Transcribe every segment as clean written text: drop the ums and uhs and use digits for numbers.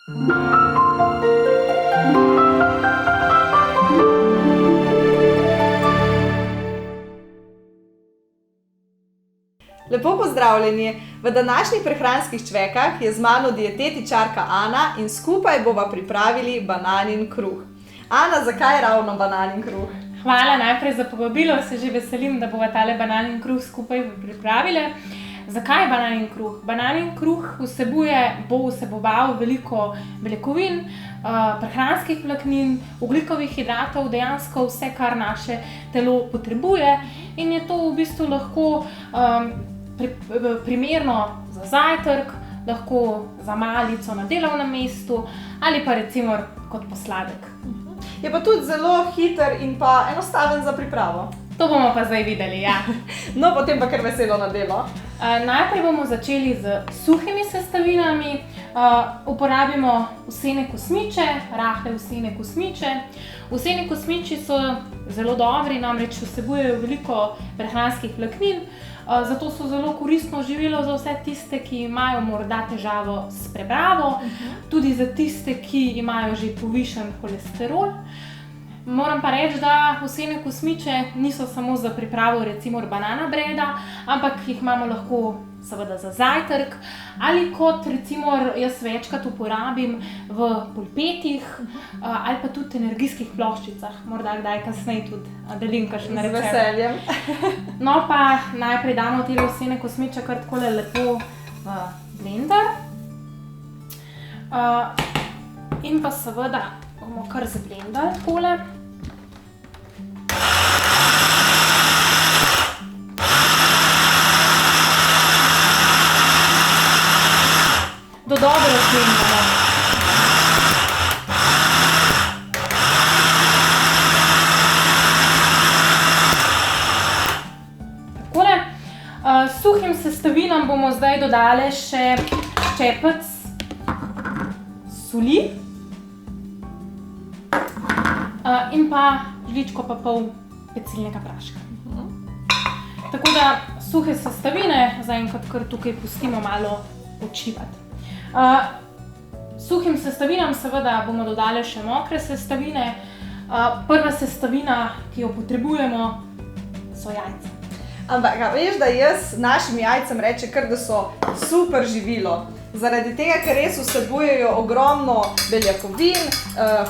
Lepo pozdravljeni! V današnjih prehranskih čvekah je z mano dietetičarka Ana in skupaj bova pripravili bananin kruh. Ana, zakaj ravno bananin kruh? Hvala najprej za povabilo, se že veselim, da bova tale bananin kruh skupaj pripravili. Zakaj bananin kruh? Bananin kruh bo vseboval veliko beljakovin, prehranskih vlaknin, ogljikovih hidratov, dejansko vse, kar naše telo potrebuje, in je to v bistvu lahko primerno za zajtrk, lahko za malico na delovnem mestu ali pa recimo kot posladek. Je pa tudi zelo hiter in pa enostaven za pripravo. To bomo pa zdaj videli, ja. No, potem pa kar veselo na delo. Najprej bomo začeli z suhimi sestavinami. Uporabimo usene kosmiče, rahle usene kosmiče. Useni kosmiči so zelo dobri, namreč vsebujejo veliko prehranskih vlaknin, zato so zelo koristno živilo za vse tiste, ki imajo morda težavo s prebravo, tudi za tiste, ki imajo že povišan holesterol. Moram pa reči, da usene kosmiče niso samo za pripravo recimo banana breda, ampak jih imamo lahko seveda za zajtrk ali kot recimo jaz večkrat uporabim v polpetih ali pa tudi energijskih ploščicah. Morda kdaj kasneje tudi delim kakšen recept. Z veseljem. No pa najprej damo te usene kosmiče kar takole lepo v blender. In pa seveda bomo kar zblendali takole. Do dobro zblendamo. Takole. Suhim sestavinam bomo zdaj dodali še ščepec soli in pa žličko pa pol pecilnega praška. Tako da suhe sestavine zaenkrat kar tukaj pustimo malo počivati. Suhim sestavinam seveda bomo dodali še mokre sestavine. Prva sestavina, ki jo potrebujemo, so jajca. Ampak, veš, da jaz našim jajcem rečem kar, da so super živilo. Zaradi tega, ker res vsebujejo ogromno beljakovin,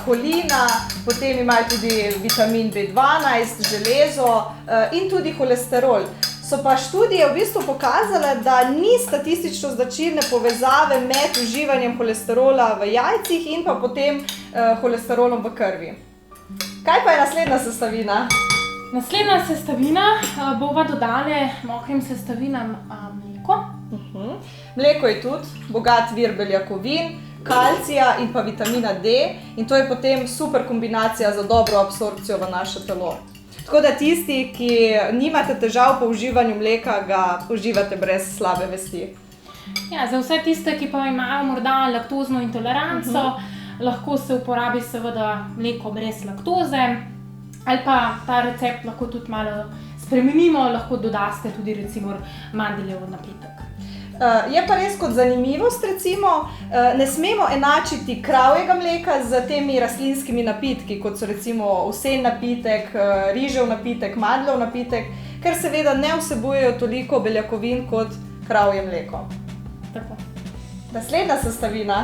holina, potem imajo tudi vitamin B12, železo in tudi holesterol. So pa študije v bistvu pokazale, da ni statistično značilne povezave med uživanjem holesterola v jajcih in pa potem holesterolom v krvi. Kaj pa je naslednja sestavina? Naslednja sestavina bova dodali mokrim sestavinam mleko. Mleko je tudi bogat vir beljakovin, kalcija in pa vitamina D, in to je potem super kombinacija za dobro absorpcijo v naše telo. Tako da tisti, ki nimate težav po uživanju mleka, ga uživate brez slabe vesti. Ja, za vse tiste, ki pa imajo morda laktozno intoleranco, lahko se uporabi seveda mleko brez laktoze, ali pa ta recept lahko tudi malo spremenimo, lahko dodaste tudi recimo mandeljev napitek. Je pa res kot zanimivost recimo, ne smemo enačiti kravjega mleka z temi rastlinskimi napitki, kot so recimo ovsen napitek, rižev napitek, mandljev napitek, ker seveda ne vsebujejo toliko beljakovin kot kravje mleko. Tako. Naslednja sestavina.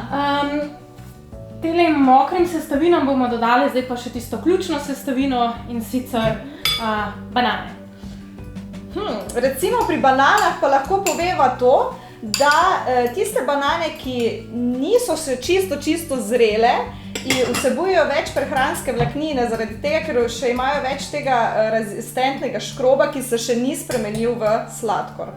Tele mokrim sestavinam bomo dodali zdaj pa še tisto ključno sestavino, in sicer banane. Recimo pri bananah pa lahko poveva to, da tiste banane, ki niso še čisto zrele in vsebujejo več prehranske vlaknine, zaradi tega, ker še imajo več tega rezistentnega škroba, ki se še ni spremenil v sladkor.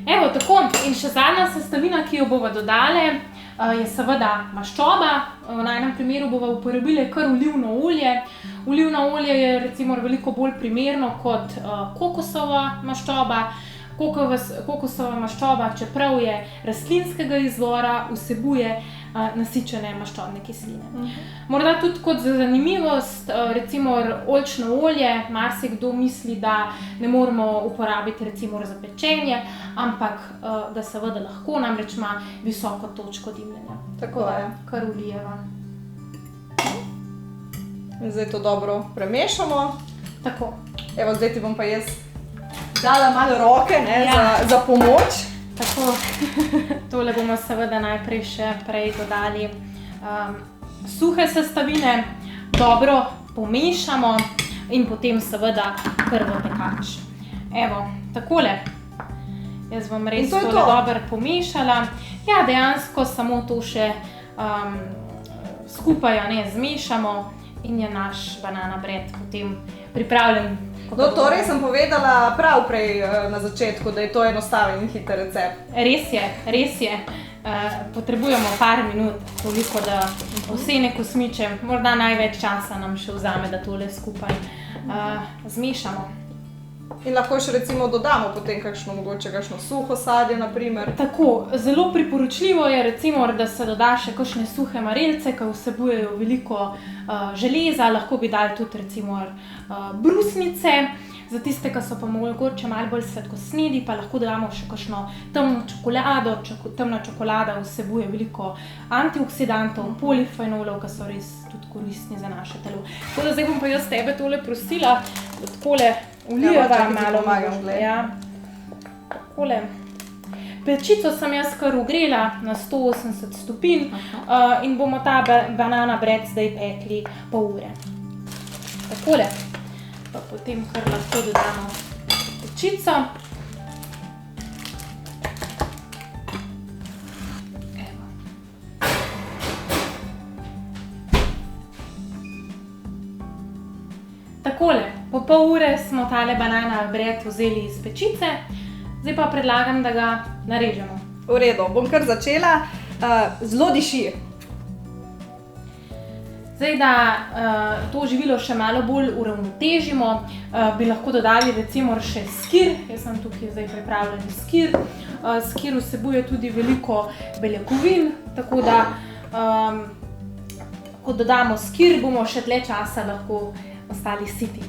Evo, tako. In še zadnja sestavina, ki jo bova dodali, je seveda maščoba. V najnem primeru bova uporabili kar olivno olje. Olivno olje je recimo veliko bolj primerno kot kokosova maščoba. Kokosova maščoba, čeprav je rastlinskega izvora, vsebuje nasičene maščobne kisline. Morda tudi kot za zanimivost, recimo oljčno olje, marsikdo misli, da ne moramo uporabiti recimo za pečenje, ampak ga seveda lahko, namreč ima visoko točko dimljenja. Tako je. Kar vlijeva. In zdaj to dobro premešamo. Tako. Evo, zdaj ti bom pa jaz dala malo roke, ne, Ja. za pomoč. Tako, tole bomo seveda najprej še prej dodali suhe sestavine, dobro pomešamo in potem seveda krvotekač. Evo, takole. Jaz bom res tole dobro pomešala. Ja, dejansko samo to še skupaj zmešamo in je naš banana bread potem pripravljen. No, torej sem povedala prav prej na začetku, da je to enostaven in hiter recept. Res je. Potrebujemo par minut, toliko da ovsene kosmiče, morda največ časa nam še vzame, da tole skupaj zmešamo. In lahko še recimo dodamo potem mogoče kakšno suho sadje, na primer. Tako, zelo priporočljivo je recimo, da se doda še kakšne suhe marelice, ki vsebujejo veliko železa, lahko bi dali tudi recimo brusnice. Za tiste, ki so pa mogoče malo bolj sladkosnedi, pa lahko dodamo še kakšno temno čokolado. Temna čokolada vsebuje veliko antioksidantov, polifenolov, ki so res tudi koristni za naše telo. Tako da zdaj bom pa jaz tebe tole prosila, da takole vlijeva malo. Ja, takole. Pečico sem jaz kar ogrela na 180 stopinj in bomo ta banana bread zdaj pekli pol ure. Takole. Pa potem kar lahko dodamo pečico. Evo. Takole, po pol ure smo tale banana bread vzeli iz pečice, zdaj pa predlagam, da ga narežemo. V redu, bom kar začela. Zelo diši. Zdaj, da to živilo še malo bolj uravnotežimo, bi lahko dodali recimo še skir. Jaz sem tukaj zdaj pripravljen skir. Skir vsebuje tudi veliko beljakovin, tako da ko dodamo skir, bomo še dlje časa lahko ostali siti.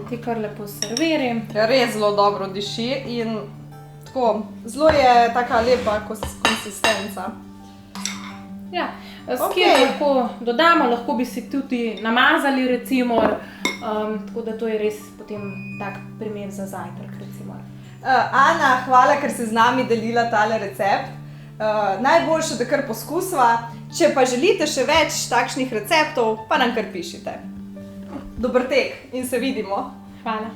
Ti kar lepo serviri. Res zelo dobro diši in tako, zelo je taka lepa konsistenca. Ja, skir lahko dodamo, lahko bi si tudi namazali recimo, tako da to je res potem tak primer za zajtrk recimo. Ana, hvala, ker si z nami delila tale recept. Najboljše, da kar poskusva. Če pa želite še več takšnih receptov, pa nam kar pišite. Dober tek in se vidimo. Hvala.